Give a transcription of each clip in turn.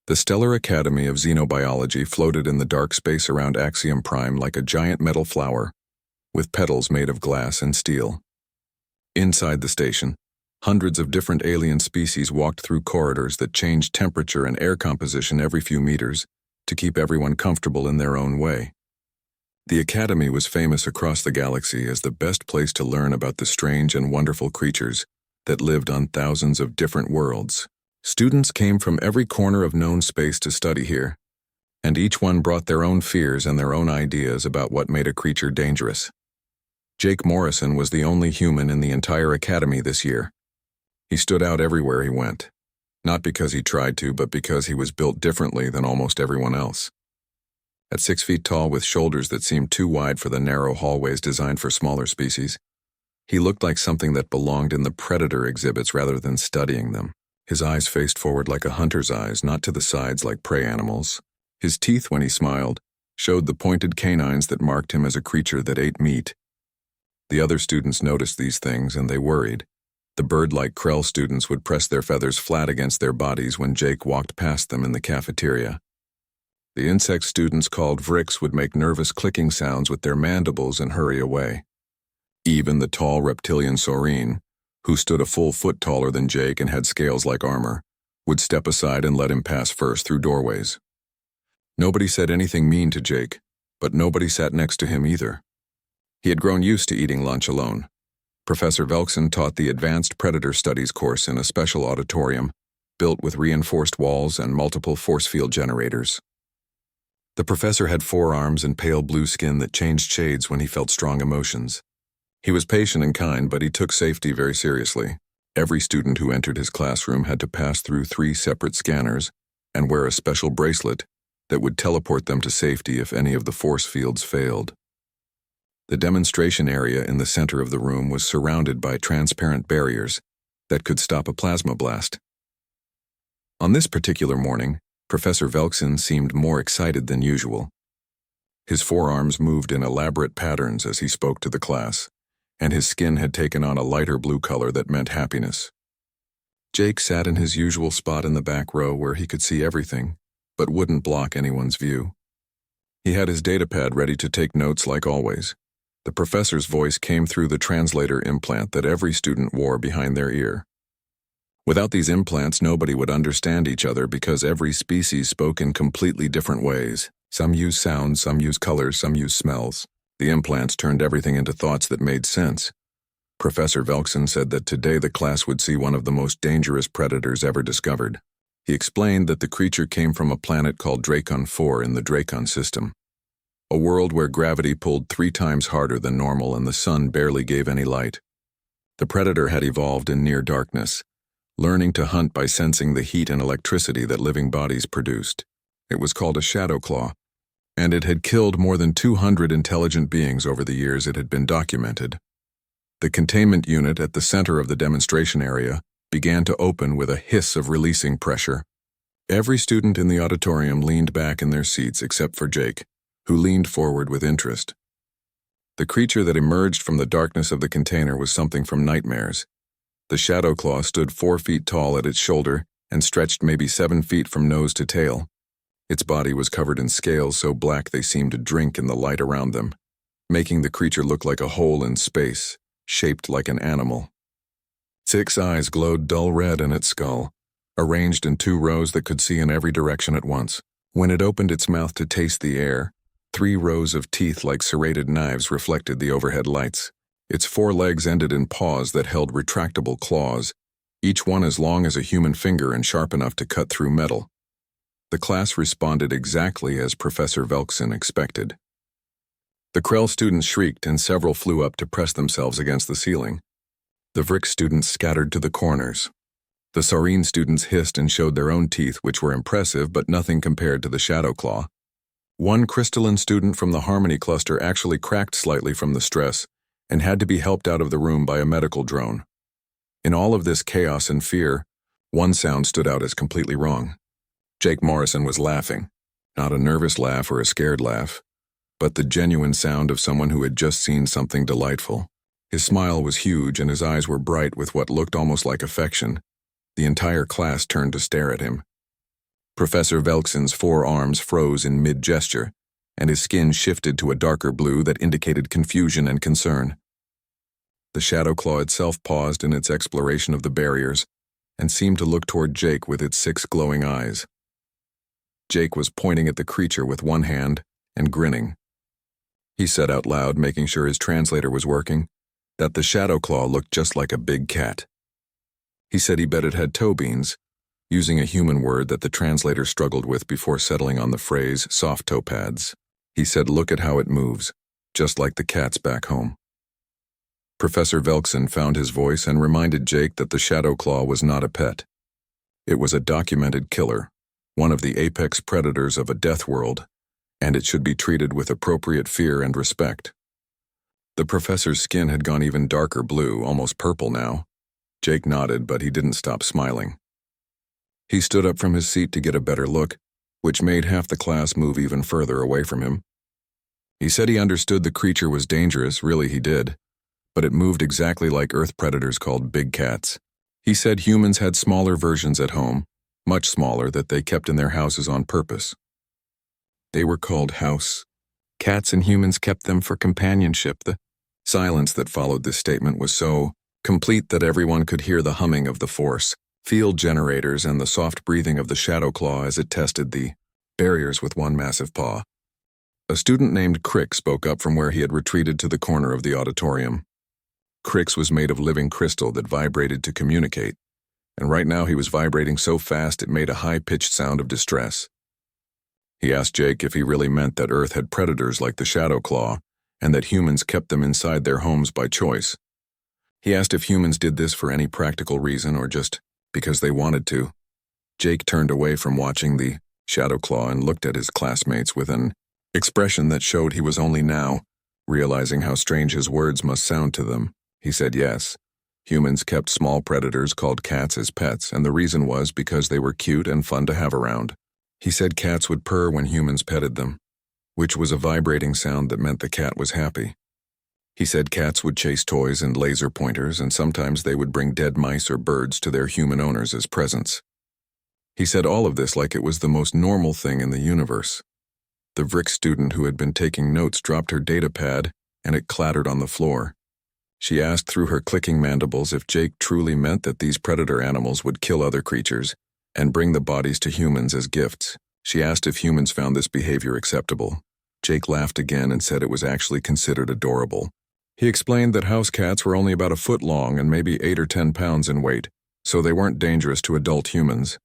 The stellar academy of xenobiology floated in the dark space around Axiom Prime like a giant metal flower, with petals made of glass and steel. Inside the station, hundreds of different alien species walked through corridors that changed temperature and air composition every few meters to keep everyone comfortable in their own way. The Academy was famous across the galaxy as the best place to learn about the strange and wonderful creatures that lived on thousands of different worlds. Students came from every corner of known space to study here, and each one brought their own fears and their own ideas about what made a creature dangerous. Jake Morrison was the only human in the entire Academy this year. He stood out everywhere he went, not because he tried to, but because he was built differently than almost everyone else. At 6 feet tall with shoulders that seemed too wide for the narrow hallways designed for smaller species, he looked like something that belonged in the predator exhibits rather than studying them. His eyes faced forward like a hunter's eyes, not to the sides like prey animals. His teeth, when he smiled, showed the pointed canines that marked him as a creature that ate meat. The other students noticed these things, and they worried. The bird-like Krell students would press their feathers flat against their bodies when Jake walked past them in the cafeteria. The insect students called Vrix would make nervous clicking sounds with their mandibles and hurry away. Even the tall reptilian Saurine, who stood a full foot taller than Jake and had scales like armor, would step aside and let him pass first through doorways. Nobody said anything mean to Jake, but nobody sat next to him either. He had grown used to eating lunch alone. Professor Velkson taught the Advanced Predator Studies course in a special auditorium, built with reinforced walls and multiple force field generators. The professor had 4 arms and pale blue skin that changed shades when he felt strong emotions. He was patient and kind, but he took safety very seriously. Every student who entered his classroom had to pass through 3 separate scanners and wear a special bracelet that would teleport them to safety if any of the force fields failed. The demonstration area in the center of the room was surrounded by transparent barriers that could stop a plasma blast. On this particular morning, Professor Velkson seemed more excited than usual. His forearms moved in elaborate patterns as he spoke to the class, and his skin had taken on a lighter blue color that meant happiness. Jake sat in his usual spot in the back row where he could see everything, but wouldn't block anyone's view. He had his datapad ready to take notes like always. The professor's voice came through the translator implant that every student wore behind their ear. Without these implants, nobody would understand each other because every species spoke in completely different ways. Some use sounds, some use colors, some use smells. The implants turned everything into thoughts that made sense. Professor Velkson said that today the class would see one of the most dangerous predators ever discovered. He explained that the creature came from a planet called Dracon 4 in the Dracon system, a world where gravity pulled 3 times harder than normal and the sun barely gave any light. The predator had evolved in near darkness, learning to hunt by sensing the heat and electricity that living bodies produced. It was called a shadow claw, and it had killed more than 200 intelligent beings over the years it had been documented. The containment unit at the center of the demonstration area began to open with a hiss of releasing pressure. Every student in the auditorium leaned back in their seats except for Jake, who leaned forward with interest. The creature that emerged from the darkness of the container was something from nightmares. The shadow claw stood 4 feet tall at its shoulder and stretched maybe 7 feet from nose to tail. Its body was covered in scales so black they seemed to drink in the light around them, making the creature look like a hole in space, shaped like an animal. 6 eyes glowed dull red in its skull, arranged in 2 rows that could see in every direction at once. When it opened its mouth to taste the air, 3 rows of teeth like serrated knives reflected the overhead lights. Its 4 legs ended in paws that held retractable claws, each one as long as a human finger and sharp enough to cut through metal. The class responded exactly as Professor Velkson expected. The Krell students shrieked and several flew up to press themselves against the ceiling. The Vrix students scattered to the corners. The Saurine students hissed and showed their own teeth, which were impressive but nothing compared to the shadow claw. One crystalline student from the Harmony cluster actually cracked slightly from the stress and had to be helped out of the room by a medical drone. In all of this chaos and fear, one sound stood out as completely wrong. Jake Morrison was laughing, not a nervous laugh or a scared laugh, but the genuine sound of someone who had just seen something delightful. His smile was huge and his eyes were bright with what looked almost like affection. The entire class turned to stare at him. Professor Velkson's forearms froze in mid-gesture, and his skin shifted to a darker blue that indicated confusion and concern. The Shadow Claw itself paused in its exploration of the barriers and seemed to look toward Jake with its 6 glowing eyes. Jake was pointing at the creature with one hand and grinning. He said out loud, making sure his translator was working, that the Shadow Claw looked just like a big cat. He said he bet it had toe beans, using a human word that the translator struggled with before settling on the phrase soft toe pads. He said, "Look at how it moves, just like the cats back home." Professor Velkson found his voice and reminded Jake that the Shadow Claw was not a pet. It was a documented killer, one of the apex predators of a death world, and it should be treated with appropriate fear and respect. The professor's skin had gone even darker blue, almost purple now. Jake nodded, but he didn't stop smiling. He stood up from his seat to get a better look, which made half the class move even further away from him. He said he understood the creature was dangerous, really he did, but it moved exactly like Earth predators called big cats. He said humans had smaller versions at home, much smaller, that they kept in their houses on purpose. They were called house cats, and humans kept them for companionship. The silence that followed this statement was so complete that everyone could hear the humming of the force field generators and the soft breathing of the Shadow Claw as it tested the barriers with one massive paw. A student named Crix spoke up from where he had retreated to the corner of the auditorium. Crix was made of living crystal that vibrated to communicate, and right now he was vibrating so fast it made a high-pitched sound of distress. He asked Jake if he really meant that Earth had predators like the Shadow Claw, and that humans kept them inside their homes by choice. He asked if humans did this for any practical reason or just because they wanted to. Jake turned away from watching the Shadow Claw and looked at his classmates with an expression that showed he was only now realizing how strange his words must sound to them. He said yes. Humans kept small predators called cats as pets, and the reason was because they were cute and fun to have around. He said cats would purr when humans petted them, which was a vibrating sound that meant the cat was happy. He said cats would chase toys and laser pointers, and sometimes they would bring dead mice or birds to their human owners as presents. He said all of this like it was the most normal thing in the universe. The Vrick student who had been taking notes dropped her data pad, and it clattered on the floor. She asked through her clicking mandibles if Jake truly meant that these predator animals would kill other creatures and bring the bodies to humans as gifts. She asked if humans found this behavior acceptable. Jake laughed again and said it was actually considered adorable. He explained that house cats were only about a foot long and maybe 8 or 10 pounds in weight, so they weren't dangerous to adult humans.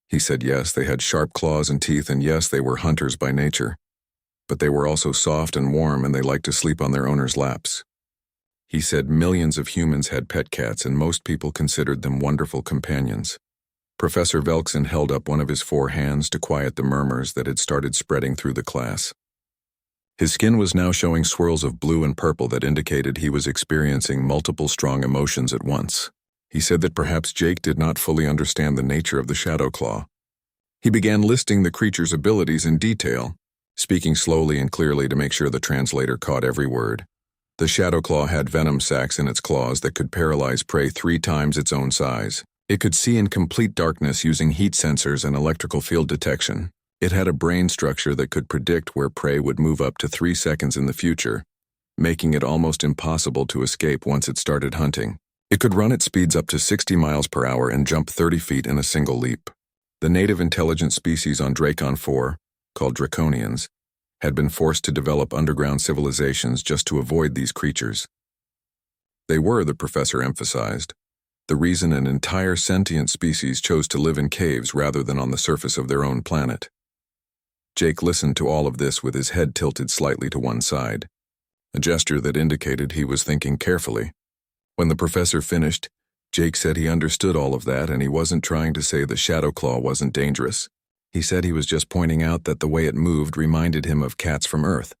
He said yes, they had sharp claws and teeth, and yes, they were hunters by nature. But they were also soft and warm, and they liked to sleep on their owners' laps. He said millions of humans had pet cats, and most people considered them wonderful companions. Professor Velkson held up one of his 4 hands to quiet the murmurs that had started spreading through the class. His skin was now showing swirls of blue and purple that indicated he was experiencing multiple strong emotions at once. He said that perhaps Jake did not fully understand the nature of the Shadow Claw. He began listing the creature's abilities in detail, speaking slowly and clearly to make sure the translator caught every word. The Shadow Claw had venom sacs in its claws that could paralyze prey 3 times its own size. It could see in complete darkness using heat sensors and electrical field detection. It had a brain structure that could predict where prey would move up to 3 seconds in the future, making it almost impossible to escape once it started hunting. It could run at speeds up to 60 miles per hour and jump 30 feet in a single leap. The native intelligent species on Dracon 4, called Draconians, had been forced to develop underground civilizations just to avoid these creatures. They were, the professor emphasized, the reason an entire sentient species chose to live in caves rather than on the surface of their own planet. Jake listened to all of this with his head tilted slightly to one side, a gesture that indicated he was thinking carefully. When the professor finished, Jake said he understood all of that and he wasn't trying to say the Shadow Claw wasn't dangerous. He said he was just pointing out that the way it moved reminded him of cats from Earth.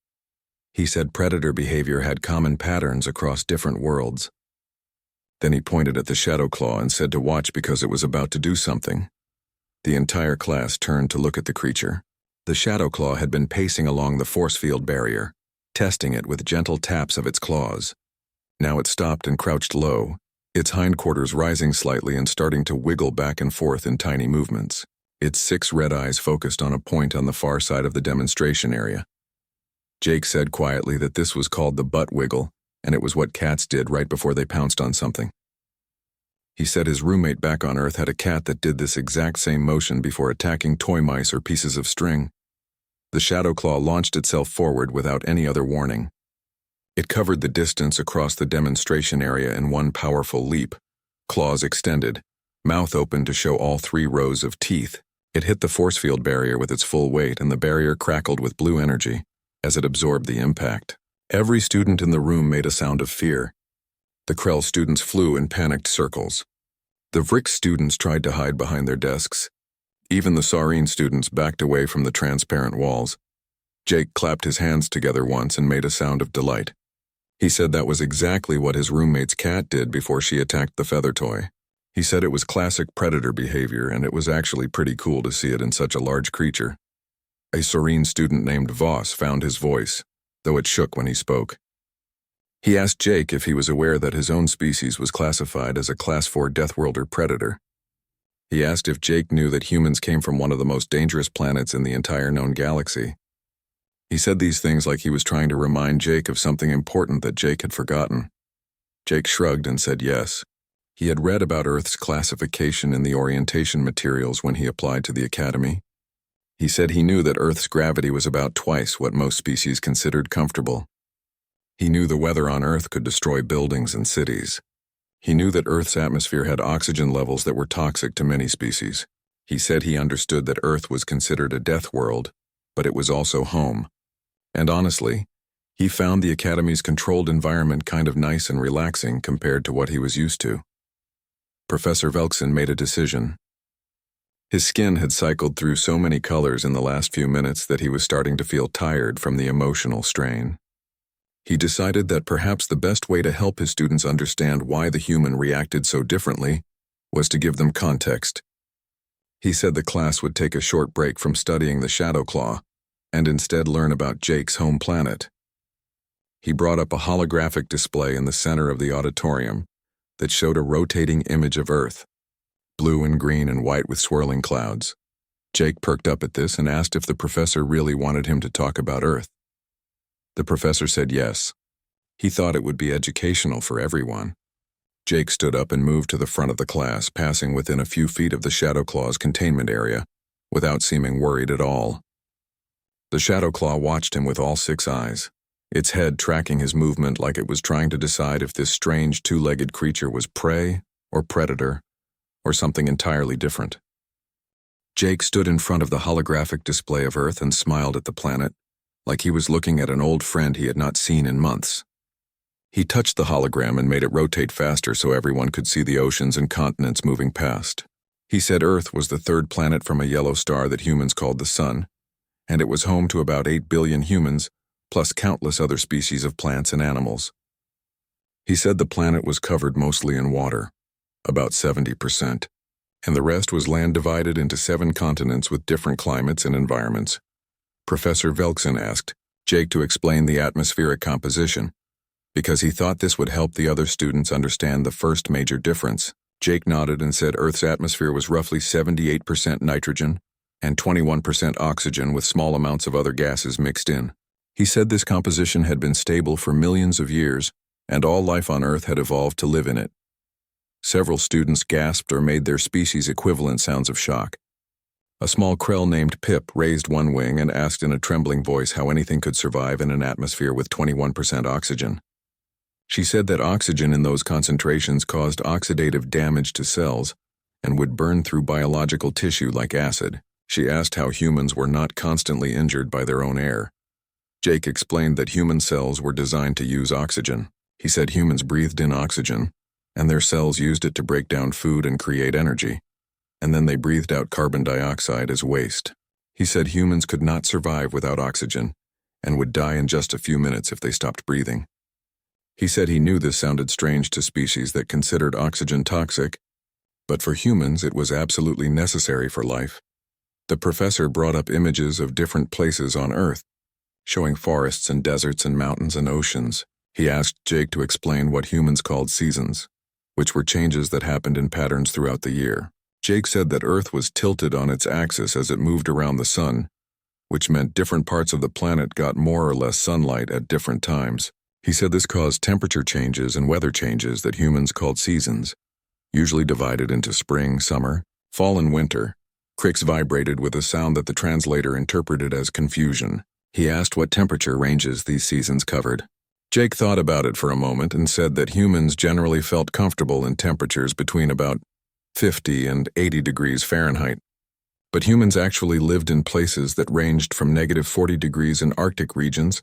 He said predator behavior had common patterns across different worlds. Then he pointed at the Shadow Claw and said to watch because it was about to do something. The entire class turned to look at the creature. The Shadow Claw had been pacing along the force field barrier, testing it with gentle taps of its claws. Now it stopped and crouched low, its hindquarters rising slightly and starting to wiggle back and forth in tiny movements. Its 6 red eyes focused on a point on the far side of the demonstration area. Jake said quietly that this was called the butt wiggle, and it was what cats did right before they pounced on something. He said his roommate back on Earth had a cat that did this exact same motion before attacking toy mice or pieces of string. The shadow claw launched itself forward without any other warning. It covered the distance across the demonstration area in one powerful leap, claws extended, mouth open to show all 3 rows of teeth. It hit the force field barrier with its full weight, and the barrier crackled with blue energy as it absorbed the impact. Every student in the room made a sound of fear. The Krell students flew in panicked circles. The Vrick students tried to hide behind their desks. Even the Saurine students backed away from the transparent walls. Jake clapped his hands together once and made a sound of delight. He said that was exactly what his roommate's cat did before she attacked the feather toy. He said it was classic predator behavior, and it was actually pretty cool to see it in such a large creature. A Saurine student named Voss found his voice, though it shook when he spoke. He asked Jake if he was aware that his own species was classified as a Class 4 Deathworlder predator. He asked if Jake knew that humans came from one of the most dangerous planets in the entire known galaxy. He said these things like he was trying to remind Jake of something important that Jake had forgotten. Jake shrugged and said yes. He had read about Earth's classification in the orientation materials when he applied to the Academy. He said he knew that Earth's gravity was about twice what most species considered comfortable. He knew the weather on Earth could destroy buildings and cities. He knew that Earth's atmosphere had oxygen levels that were toxic to many species. He said he understood that Earth was considered a death world, but it was also home. And honestly, he found the Academy's controlled environment kind of nice and relaxing compared to what he was used to. Professor Velkson made a decision. His skin had cycled through so many colors in the last few minutes that he was starting to feel tired from the emotional strain. He decided that perhaps the best way to help his students understand why the human reacted so differently was to give them context. He said the class would take a short break from studying the Shadow Claw and instead learn about Jake's home planet. He brought up a holographic display in the center of the auditorium that showed a rotating image of Earth, blue and green and white with swirling clouds. Jake perked up at this and asked if the professor really wanted him to talk about Earth. The professor said yes. He thought it would be educational for everyone. Jake stood up and moved to the front of the class, passing within a few feet of the Shadow Claw's containment area, without seeming worried at all. The Shadow Claw watched him with all 6 eyes, its head tracking his movement like it was trying to decide if this strange 2-legged creature was prey or predator or something entirely different. Jake stood in front of the holographic display of Earth and smiled at the planet, like he was looking at an old friend he had not seen in months. He touched the hologram and made it rotate faster so everyone could see the oceans and continents moving past. He said Earth was the 3rd planet from a yellow star that humans called the Sun, and it was home to about 8 billion humans, plus countless other species of plants and animals. He said the planet was covered mostly in water, about 70%, and the rest was land divided into 7 continents with different climates and environments. Professor Velkson asked Jake to explain the atmospheric composition, because he thought this would help the other students understand the first major difference. Jake nodded and said Earth's atmosphere was roughly 78% nitrogen and 21% oxygen with small amounts of other gases mixed in. He said this composition had been stable for millions of years, and all life on Earth had evolved to live in it. Several students gasped or made their species equivalent sounds of shock. A small Krell named Pip raised one wing and asked in a trembling voice how anything could survive in an atmosphere with 21% oxygen. She said that oxygen in those concentrations caused oxidative damage to cells and would burn through biological tissue like acid. She asked how humans were not constantly injured by their own air. Jake explained that human cells were designed to use oxygen. He said humans breathed in oxygen, and their cells used it to break down food and create energy, and then they breathed out carbon dioxide as waste. He said humans could not survive without oxygen and would die in just a few minutes if they stopped breathing. He said he knew this sounded strange to species that considered oxygen toxic, but for humans it was absolutely necessary for life. The professor brought up images of different places on Earth, showing forests and deserts and mountains and oceans. He asked Jake to explain what humans called seasons, which were changes that happened in patterns throughout the year. Jake said that Earth was tilted on its axis as it moved around the sun, which meant different parts of the planet got more or less sunlight at different times. He said this caused temperature changes and weather changes that humans called seasons, usually divided into spring, summer, fall, and winter. Crix vibrated with a sound that the translator interpreted as confusion. He asked what temperature ranges these seasons covered. Jake thought about it for a moment and said that humans generally felt comfortable in temperatures between about 50 and 80 degrees Fahrenheit. But humans actually lived in places that ranged from -40 degrees in Arctic regions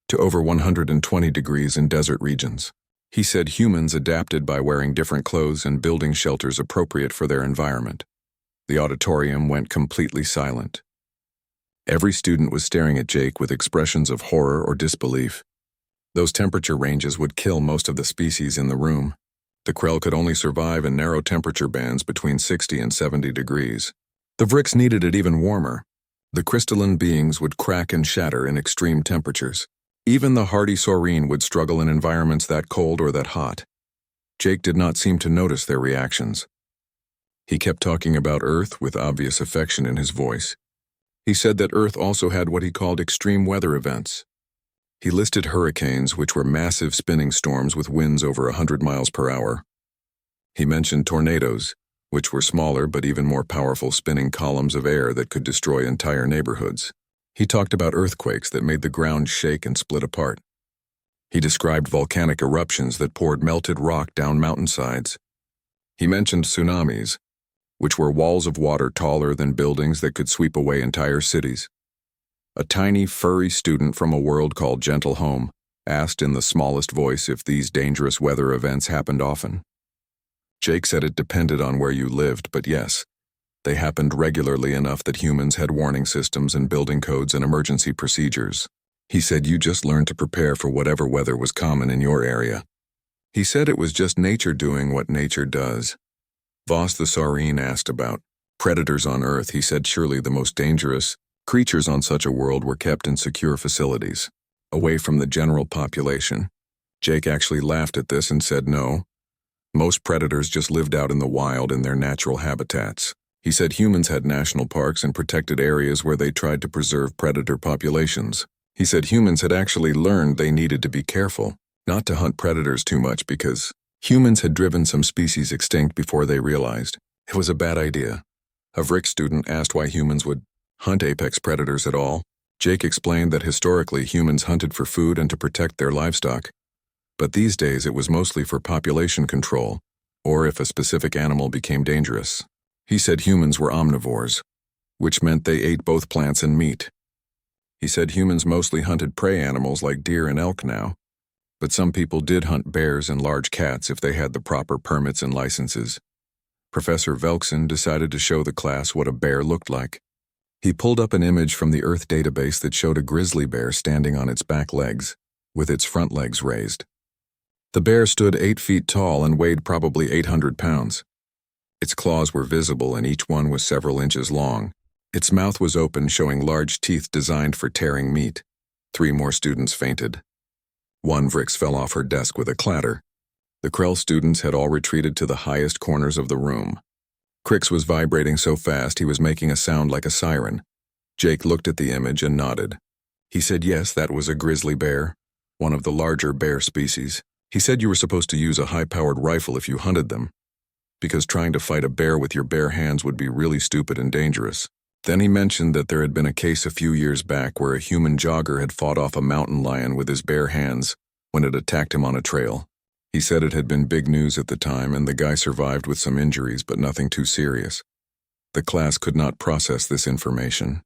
to over 120 degrees in desert regions. He said humans adapted by wearing different clothes and building shelters appropriate for their environment. The auditorium went completely silent. Every student was staring at Jake with expressions of horror or disbelief. Those temperature ranges would kill most of the species in the room. The Krell could only survive in narrow temperature bands between 60 and 70 degrees. The Vrix needed it even warmer. The crystalline beings would crack and shatter in extreme temperatures. Even the hardy Saurine would struggle in environments that cold or that hot. Jake did not seem to notice their reactions. He kept talking about Earth with obvious affection in his voice. He said that Earth also had what he called extreme weather events. He listed hurricanes, which were massive spinning storms with winds over 100 miles per hour. He mentioned tornadoes, which were smaller but even more powerful spinning columns of air that could destroy entire neighborhoods. He talked about earthquakes that made the ground shake and split apart. He described volcanic eruptions that poured melted rock down mountainsides. He mentioned tsunamis, which were walls of water taller than buildings that could sweep away entire cities. A tiny, furry student from a world called Gentle Home asked in the smallest voice if these dangerous weather events happened often. Jake said it depended on where you lived, but yes, they happened regularly enough that humans had warning systems and building codes and emergency procedures. He said you just learned to prepare for whatever weather was common in your area. He said it was just nature doing what nature does. Voss the Saurine asked about predators on Earth. He said surely the most dangerous creatures on such a world were kept in secure facilities, away from the general population. Jake actually laughed at this and said no. Most predators just lived out in the wild in their natural habitats. He said humans had national parks and protected areas where they tried to preserve predator populations. He said humans had actually learned they needed to be careful, not to hunt predators too much because humans had driven some species extinct before they realized it was a bad idea. A Vrix student asked why humans would hunt apex predators at all. Jake explained that historically humans hunted for food and to protect their livestock, but these days it was mostly for population control, or if a specific animal became dangerous. He said humans were omnivores, which meant they ate both plants and meat. He said humans mostly hunted prey animals like deer and elk now, but some people did hunt bears and large cats if they had the proper permits and licenses. Professor Velkson decided to show the class what a bear looked like. He pulled up an image from the Earth database that showed a grizzly bear standing on its back legs, with its front legs raised. The bear stood 8 feet tall and weighed probably 800 pounds. Its claws were visible and each one was several inches long. Its mouth was open, showing large teeth designed for tearing meat. 3 more students fainted. One Vrix fell off her desk with a clatter. The Krell students had all retreated to the highest corners of the room. Crix was vibrating so fast he was making a sound like a siren. Jake looked at the image and nodded. He said yes, that was a grizzly bear, one of the larger bear species. He said you were supposed to use a high-powered rifle if you hunted them, because trying to fight a bear with your bare hands would be really stupid and dangerous. Then he mentioned that there had been a case a few years back where a human jogger had fought off a mountain lion with his bare hands when it attacked him on a trail. He said it had been big news at the time and the guy survived with some injuries but nothing too serious. The class could not process this information.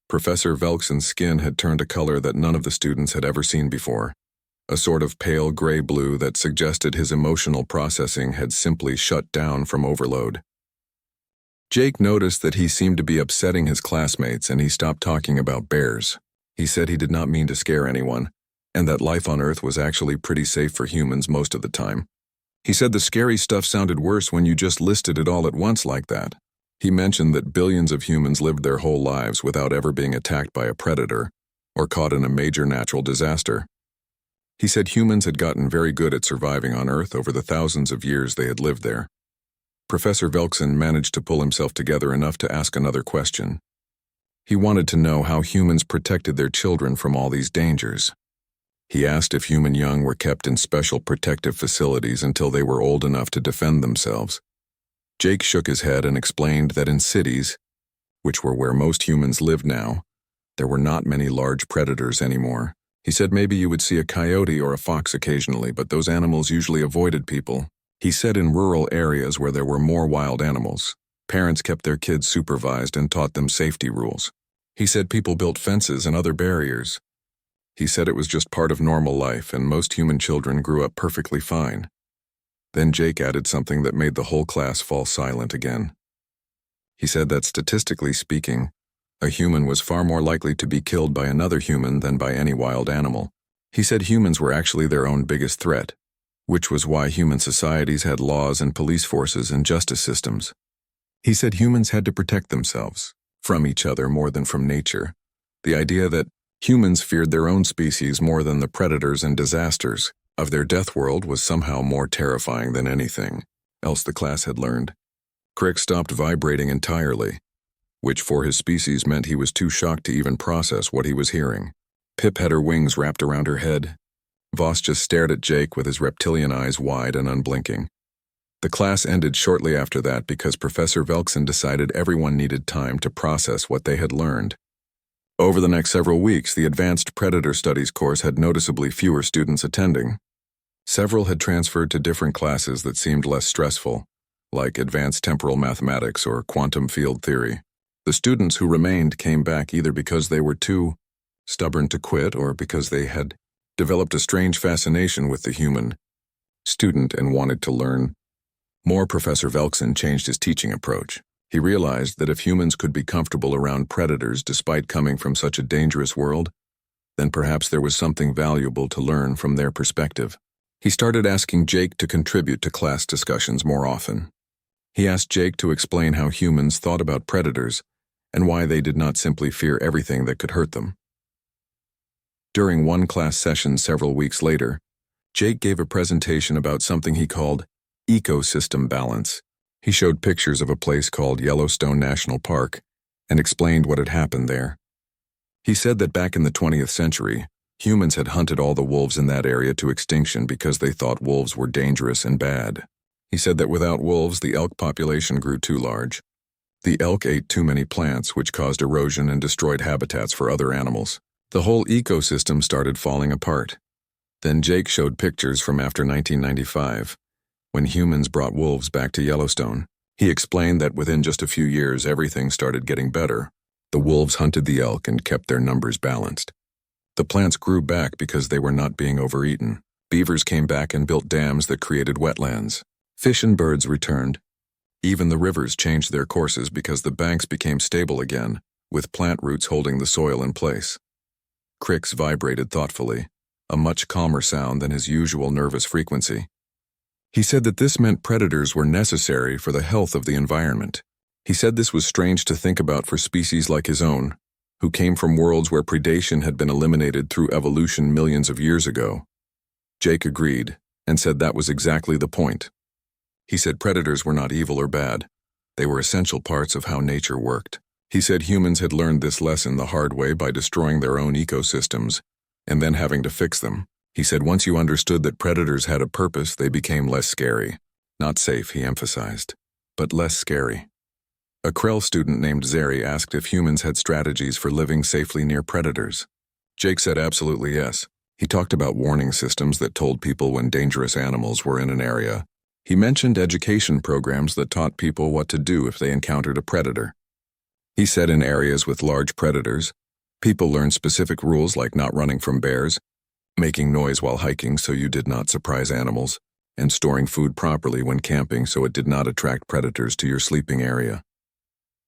Professor Velkson's skin had turned a color that none of the students had ever seen before, a sort of pale gray-blue that suggested his emotional processing had simply shut down from overload. Jake noticed that he seemed to be upsetting his classmates and he stopped talking about bears. He said he did not mean to scare anyone, and that life on Earth was actually pretty safe for humans most of the time. He said the scary stuff sounded worse when you just listed it all at once like that. He mentioned that billions of humans lived their whole lives without ever being attacked by a predator or caught in a major natural disaster. He said humans had gotten very good at surviving on Earth over the thousands of years they had lived there. Professor Velkson managed to pull himself together enough to ask another question. He wanted to know how humans protected their children from all these dangers. He asked if human young were kept in special protective facilities until they were old enough to defend themselves. Jake shook his head and explained that in cities, which were where most humans lived now, there were not many large predators anymore. He said maybe you would see a coyote or a fox occasionally, but those animals usually avoided people. He said in rural areas where there were more wild animals, parents kept their kids supervised and taught them safety rules. He said people built fences and other barriers. He said it was just part of normal life and most human children grew up perfectly fine. Then Jake added something that made the whole class fall silent again. He said that statistically speaking, a human was far more likely to be killed by another human than by any wild animal. He said humans were actually their own biggest threat, which was why human societies had laws and police forces and justice systems. He said humans had to protect themselves from each other more than from nature. The idea that humans feared their own species more than the predators and disasters of their death world was somehow more terrifying than anything else the class had learned. Crick stopped vibrating entirely, which for his species meant he was too shocked to even process what he was hearing. Pip had her wings wrapped around her head. Voss just stared at Jake with his reptilian eyes wide and unblinking. The class ended shortly after that because Professor Velkson decided everyone needed time to process what they had learned. Over the next several weeks, the Advanced Predator Studies course had noticeably fewer students attending. Several had transferred to different classes that seemed less stressful, like Advanced Temporal Mathematics or Quantum Field Theory. The students who remained came back either because they were too stubborn to quit or because they had developed a strange fascination with the human student and wanted to learn more. Professor Velkson changed his teaching approach. He realized that if humans could be comfortable around predators despite coming from such a dangerous world, then perhaps there was something valuable to learn from their perspective. He started asking Jake to contribute to class discussions more often. He asked Jake to explain how humans thought about predators and why they did not simply fear everything that could hurt them. During one class session several weeks later, Jake gave a presentation about something he called ecosystem balance. He showed pictures of a place called Yellowstone National Park and explained what had happened there. He said that back in the 20th century, humans had hunted all the wolves in that area to extinction because they thought wolves were dangerous and bad. He said that without wolves, the elk population grew too large. The elk ate too many plants, which caused erosion and destroyed habitats for other animals. The whole ecosystem started falling apart. Then Jake showed pictures from after 1995, when humans brought wolves back to Yellowstone. He explained that within just a few years, everything started getting better. The wolves hunted the elk and kept their numbers balanced. The plants grew back because they were not being overeaten. Beavers came back and built dams that created wetlands. Fish and birds returned. Even the rivers changed their courses because the banks became stable again, with plant roots holding the soil in place. Cricks vibrated thoughtfully, a much calmer sound than his usual nervous frequency. He said that this meant predators were necessary for the health of the environment. He said this was strange to think about for species like his own, who came from worlds where predation had been eliminated through evolution millions of years ago. Jake agreed and said that was exactly the point. He said predators were not evil or bad. They were essential parts of how nature worked. He said humans had learned this lesson the hard way by destroying their own ecosystems and then having to fix them. He said once you understood that predators had a purpose, they became less scary. Not safe, he emphasized, but less scary. A Krell student named Zeri asked if humans had strategies for living safely near predators. Jake said absolutely yes. He talked about warning systems that told people when dangerous animals were in an area. He mentioned education programs that taught people what to do if they encountered a predator. He said in areas with large predators, people learned specific rules like not running from bears, making noise while hiking so you did not surprise animals, and storing food properly when camping so it did not attract predators to your sleeping area.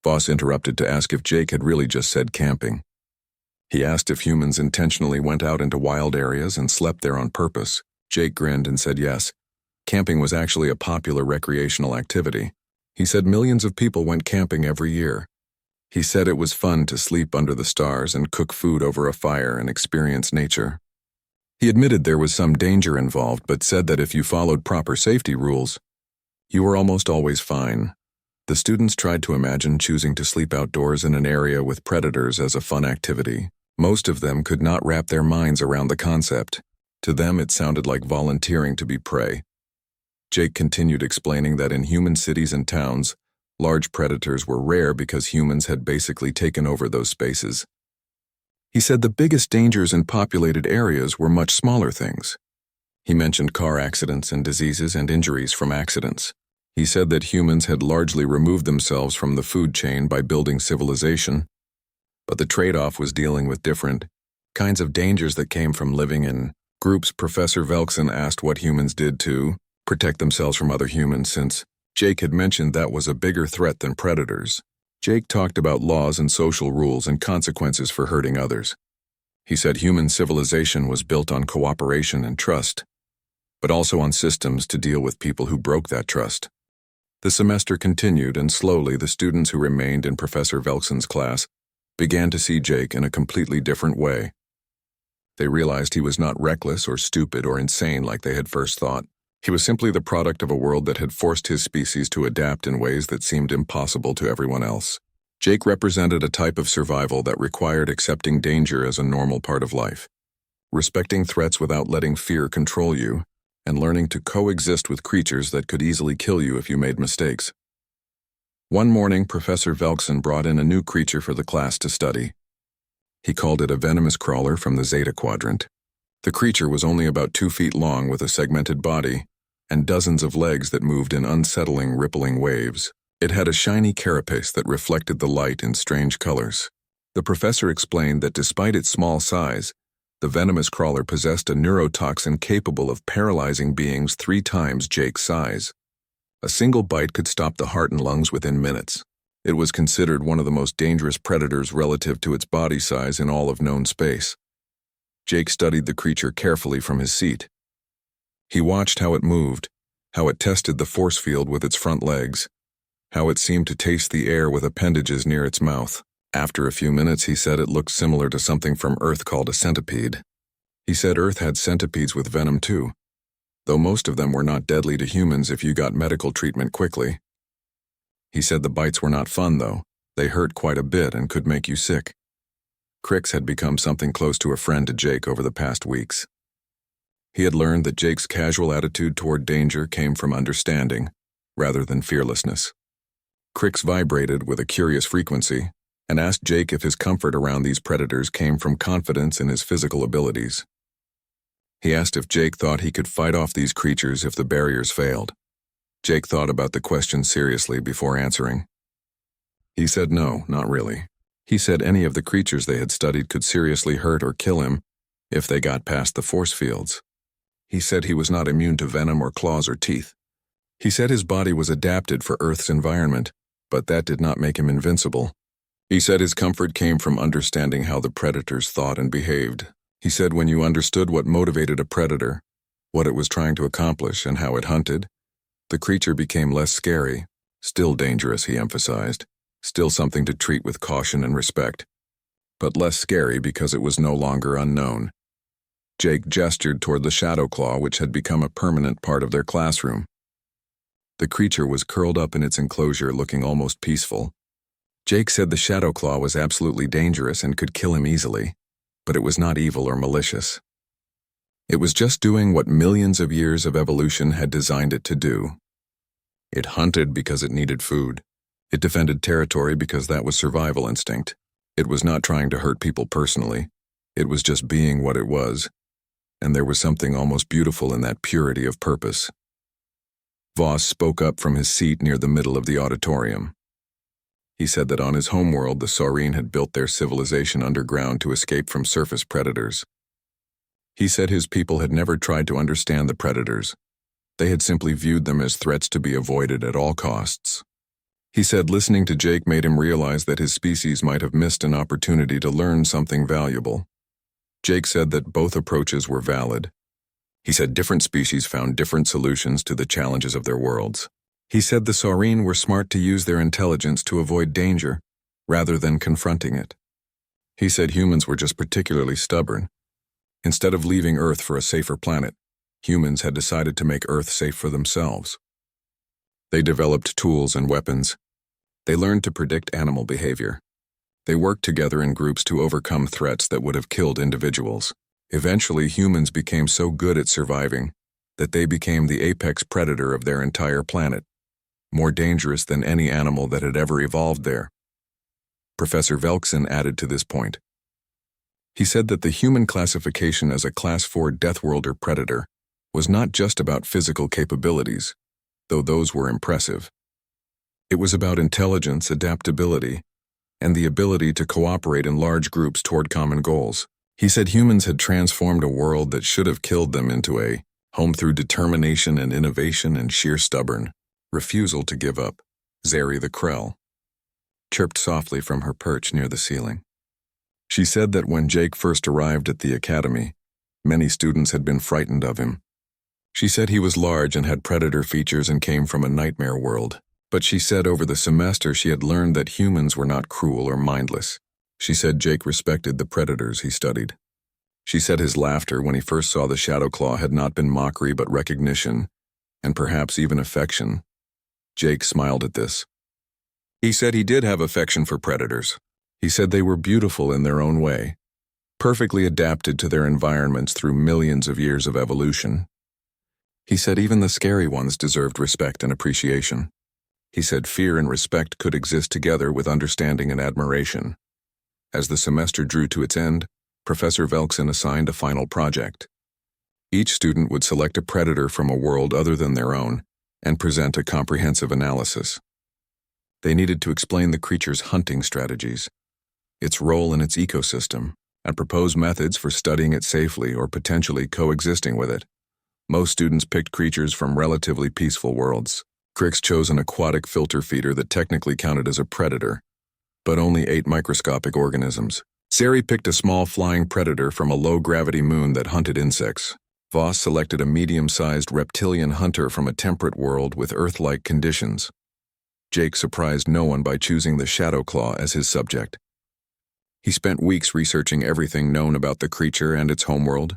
Voss interrupted to ask if Jake had really just said camping. He asked if humans intentionally went out into wild areas and slept there on purpose. Jake grinned and said yes. Camping was actually a popular recreational activity. He said millions of people went camping every year. He said it was fun to sleep under the stars and cook food over a fire and experience nature. He admitted there was some danger involved, but said that if you followed proper safety rules, You were almost always fine. The students tried to imagine choosing to sleep outdoors in an area with predators as a fun activity. Most of them could not wrap their minds around the concept. To them, it sounded like volunteering to be prey. Jake continued explaining that in human cities and towns, large predators were rare because humans had basically taken over those spaces. He said the biggest dangers in populated areas were much smaller things. He mentioned car accidents and diseases and injuries from accidents. He said that humans had largely removed themselves from the food chain by building civilization, but the trade-off was dealing with different kinds of dangers that came from living in groups. Professor Velkson asked what humans did to protect themselves from other humans, since Jake had mentioned that was a bigger threat than predators. Jake talked about laws and social rules and consequences for hurting others. He said human civilization was built on cooperation and trust, but also on systems to deal with people who broke that trust. The semester continued, and slowly the students who remained in Professor Velkson's class began to see Jake in a completely different way. They realized he was not reckless or stupid or insane like they had first thought. He was simply the product of a world that had forced his species to adapt in ways that seemed impossible to everyone else. Jake represented a type of survival that required accepting danger as a normal part of life, respecting threats without letting fear control you, and learning to coexist with creatures that could easily kill you if you made mistakes. One morning, Professor Velkson brought in a new creature for the class to study. He called it a venomous crawler from the Zeta Quadrant. The creature was only about 2 feet long with a segmented body and dozens of legs that moved in unsettling, rippling waves. It had a shiny carapace that reflected the light in strange colors. The professor explained that despite its small size, the venomous crawler possessed a neurotoxin capable of paralyzing beings 3 times Jake's size. A single bite could stop the heart and lungs within minutes. It was considered one of the most dangerous predators relative to its body size in all of known space. Jake studied the creature carefully from his seat. He watched how it moved, how it tested the force field with its front legs, how it seemed to taste the air with appendages near its mouth. After a few minutes, he said it looked similar to something from Earth called a centipede. He said Earth had centipedes with venom too, though most of them were not deadly to humans if you got medical treatment quickly. He said the bites were not fun though. They hurt quite a bit and could make you sick. Crix had become something close to a friend to Jake over the past weeks. He had learned that Jake's casual attitude toward danger came from understanding, rather than fearlessness. Crix vibrated with a curious frequency and asked Jake if his comfort around these predators came from confidence in his physical abilities. He asked if Jake thought he could fight off these creatures if the barriers failed. Jake thought about the question seriously before answering. He said no, not really. He said any of the creatures they had studied could seriously hurt or kill him if they got past the force fields. He said he was not immune to venom or claws or teeth. He said his body was adapted for Earth's environment, but that did not make him invincible. He said his comfort came from understanding how the predators thought and behaved. He said when you understood what motivated a predator, what it was trying to accomplish, and how it hunted, the creature became less scary, still dangerous, he emphasized, still something to treat with caution and respect, but less scary because it was no longer unknown. Jake gestured toward the shadow claw, which had become a permanent part of their classroom. The creature was curled up in its enclosure, looking almost peaceful. Jake said the shadow claw was absolutely dangerous and could kill him easily, but it was not evil or malicious. It was just doing what millions of years of evolution had designed it to do. It hunted because it needed food. It defended territory because that was survival instinct. It was not trying to hurt people personally. It was just being what it was, and there was something almost beautiful in that purity of purpose. Voss spoke up from his seat near the middle of the auditorium. He said that on his homeworld, the Saurine had built their civilization underground to escape from surface predators. He said his people had never tried to understand the predators. They had simply viewed them as threats to be avoided at all costs. He said listening to Jake made him realize that his species might have missed an opportunity to learn something valuable. Jake said that both approaches were valid. He said different species found different solutions to the challenges of their worlds. He said the Saurine were smart to use their intelligence to avoid danger, rather than confronting it. He said humans were just particularly stubborn. Instead of leaving Earth for a safer planet, humans had decided to make Earth safe for themselves. They developed tools and weapons. They learned to predict animal behavior. They worked together in groups to overcome threats that would have killed individuals. Eventually, humans became so good at surviving that they became the apex predator of their entire planet, more dangerous than any animal that had ever evolved there. Professor Velkson added to this point. He said that the human classification as a Class 4 Deathworlder predator was not just about physical capabilities, though those were impressive. It was about intelligence, adaptability, and the ability to cooperate in large groups toward common goals. He said humans had transformed a world that should have killed them into a home through determination and innovation and sheer stubborn refusal to give up. Zeri the Krell chirped softly from her perch near the ceiling. She said that when Jake first arrived at the academy, many students had been frightened of him. She said he was large and had predator features and came from a nightmare world. But she said over the semester she had learned that humans were not cruel or mindless. She said Jake respected the predators he studied. She said his laughter when he first saw the Shadowclaw had not been mockery but recognition, and perhaps even affection. Jake smiled at this. He said he did have affection for predators. He said they were beautiful in their own way, perfectly adapted to their environments through millions of years of evolution. He said even the scary ones deserved respect and appreciation. He said fear and respect could exist together with understanding and admiration. As the semester drew to its end, Professor Velkson assigned a final project. Each student would select a predator from a world other than their own and present a comprehensive analysis. They needed to explain the creature's hunting strategies, its role in its ecosystem, and propose methods for studying it safely or potentially coexisting with it. Most students picked creatures from relatively peaceful worlds. Crix chose an aquatic filter feeder that technically counted as a predator, but only ate microscopic organisms. Zeri picked a small flying predator from a low-gravity moon that hunted insects. Voss selected a medium-sized reptilian hunter from a temperate world with Earth-like conditions. Jake surprised no one by choosing the Shadowclaw as his subject. He spent weeks researching everything known about the creature and its homeworld.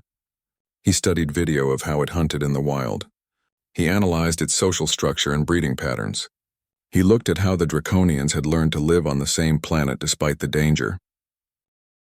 He studied video of how it hunted in the wild. He analyzed its social structure and breeding patterns. He looked at how the Draconians had learned to live on the same planet despite the danger.